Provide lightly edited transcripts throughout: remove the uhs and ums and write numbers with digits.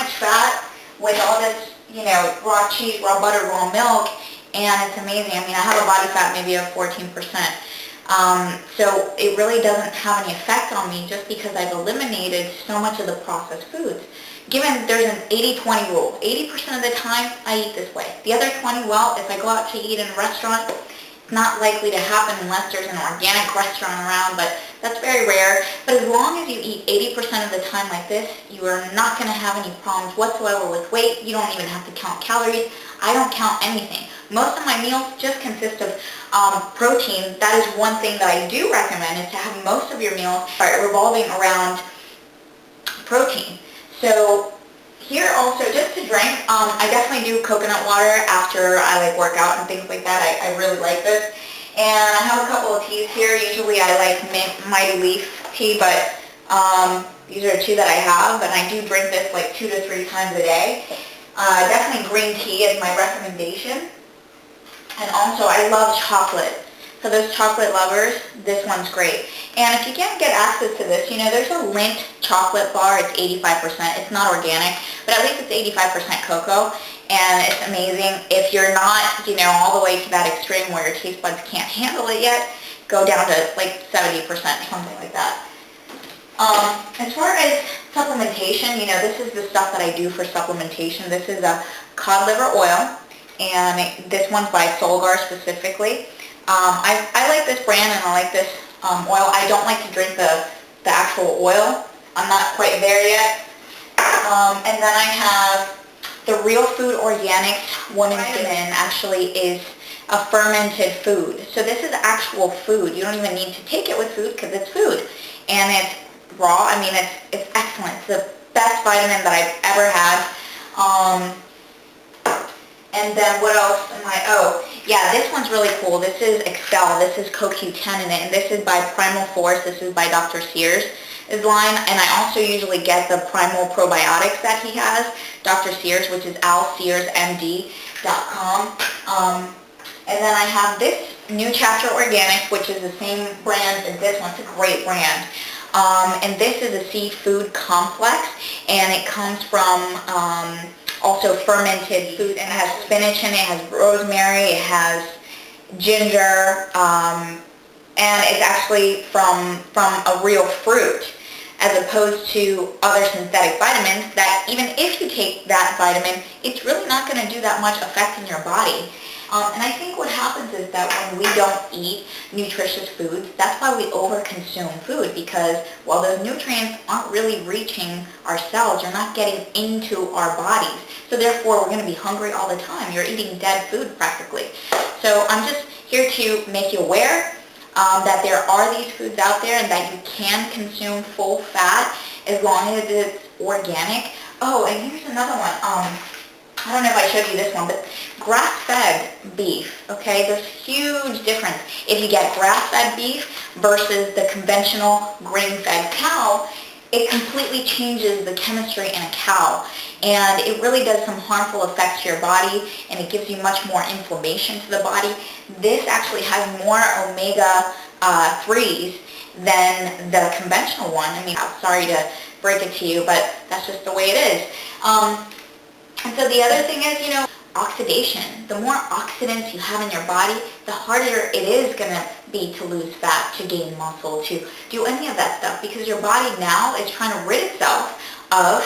much fat with all this, raw cheese, raw butter, raw milk, and it's amazing. I mean, I have a body fat maybe of 14%. So it really doesn't have any effect on me just because I've eliminated so much of the processed foods. Given there's an 80-20 rule. 80% of the time I eat this way. The other 20, well, if I go out to eat in a restaurant, it's not likely to happen unless there's an organic restaurant around, but that's very rare. But as long as you eat 80% of the time like this, you are not going to have any problems whatsoever with weight. You don't even have to count calories. I don't count anything. Most of my meals just consist of protein. That is one thing that I do recommend, is to have most of your meals revolving around protein. So here also, just to drink, I definitely do coconut water after I work out and things like that. I really like this. And I have a couple of teas here. Usually I like mint Mighty Leaf tea, but these are two that I have, and I do drink this 2 to 3 times a day. Definitely green tea is my recommendation. And also I love chocolate. For those chocolate lovers, this one's great. And if you can't get access to this, there's a Lindt chocolate bar. It's 85%. It's not organic, but at least it's 85% cocoa, and it's amazing. If you're not, all the way to that extreme where your taste buds can't handle it yet, go down to 70%, something like that. As far as supplementation, this is the stuff that I do for supplementation. This is a cod liver oil, and this one's by Solgar specifically. I like this brand, and I like this oil. I don't like to drink the actual oil. I'm not quite there yet. And then I have the Real Food Organics Women's Vitamin. Actually is a fermented food. So this is actual food. You don't even need to take it with food because it's food. And it's raw. I mean, it's excellent. It's the best vitamin that I've ever had. And then what else am I, yeah, this one's really cool. This is Excel. This is CoQ10 in it, and this is by Primal Force. This is by Dr. Sears' line, and I also usually get the Primal Probiotics that he has, Dr. Sears, which is alsearsmd.com. And then I have this New Chapter Organics, which is the same brand as this one. It's a great brand. And this is a seafood complex, and it comes from also fermented food, and it has spinach in it, it has rosemary, it has ginger, and it's actually from a real fruit, as opposed to other synthetic vitamins that even if you take that vitamin, it's really not going to do that much effect in your body. And I think what happens is that when we don't eat nutritious foods, that's why we overconsume food, because while those nutrients aren't really reaching our cells, they're not getting into our bodies. So therefore, we're going to be hungry all the time. You're eating dead food practically. So I'm just here to make you aware that there are these foods out there and that you can consume full fat as long as it's organic. Oh, and here's another one. I don't know if I showed you this one, but grass-fed beef, okay? There's huge difference. If you get grass-fed beef versus the conventional grain-fed cow, it completely changes the chemistry in a cow, and it really does some harmful effects to your body, and it gives you much more inflammation to the body. This actually has more omega-3s than the conventional one. I mean, I'm sorry to break it to you, but that's just the way it is. And so the other thing is, oxidation. The more oxidants you have in your body, the harder it is going to be to lose fat, to gain muscle, to do any of that stuff, because your body now is trying to rid itself of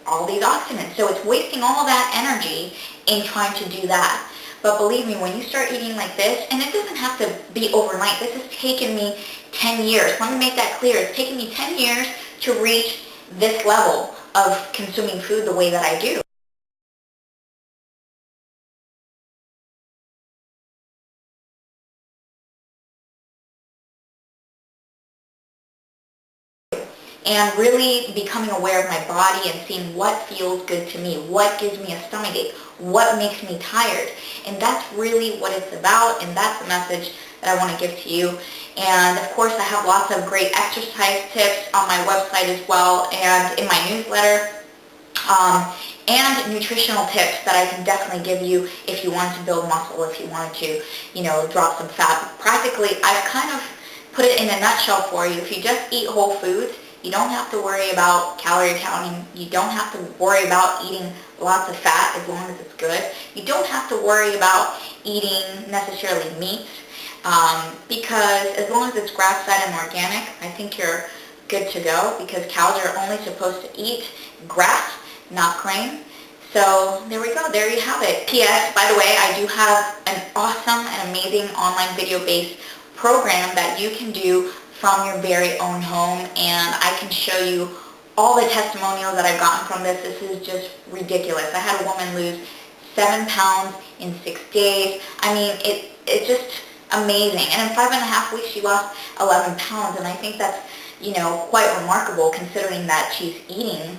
all these oxidants. So it's wasting all that energy in trying to do that. But believe me, when you start eating like this, and it doesn't have to be overnight, this has taken me 10 years. Let me make that clear. It's taken me 10 years to reach this level of consuming food the way that I do. And really becoming aware of my body and seeing what feels good to me, what gives me a stomachache, what makes me tired. And that's really what it's about, and that's the message that I want to give to you. And of course, I have lots of great exercise tips on my website as well, and in my newsletter, and nutritional tips that I can definitely give you if you want to build muscle, if you wanted to, drop some fat. Practically, I've kind of put it in a nutshell for you. If you just eat whole foods, You don't have to worry about calorie counting. You don't have to worry about eating lots of fat as long as it's good. You don't have to worry about eating necessarily meats because as long as it's grass-fed and organic, I think you're good to go because cows are only supposed to eat grass, not grain. So there we go, there you have it. P.S. By the way, I do have an awesome and amazing online video-based program that you can do from your very own home, and I can show you all the testimonials that I've gotten from this. This is just ridiculous. I had a woman lose 7 pounds in 6 days. I mean, it's just amazing. And in 5.5 weeks, she lost 11 pounds, and I think that's, quite remarkable considering that she's eating,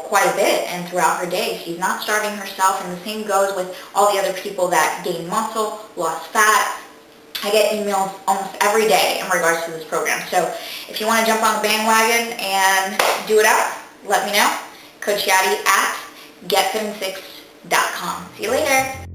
quite a bit and throughout her day. She's not starving herself, and the same goes with all the other people that gained muscle, lost fat. I get emails almost every day in regards to this program. So if you want to jump on the bandwagon and do it out, let me know. Coach Yadi at getfit6.com. See you later.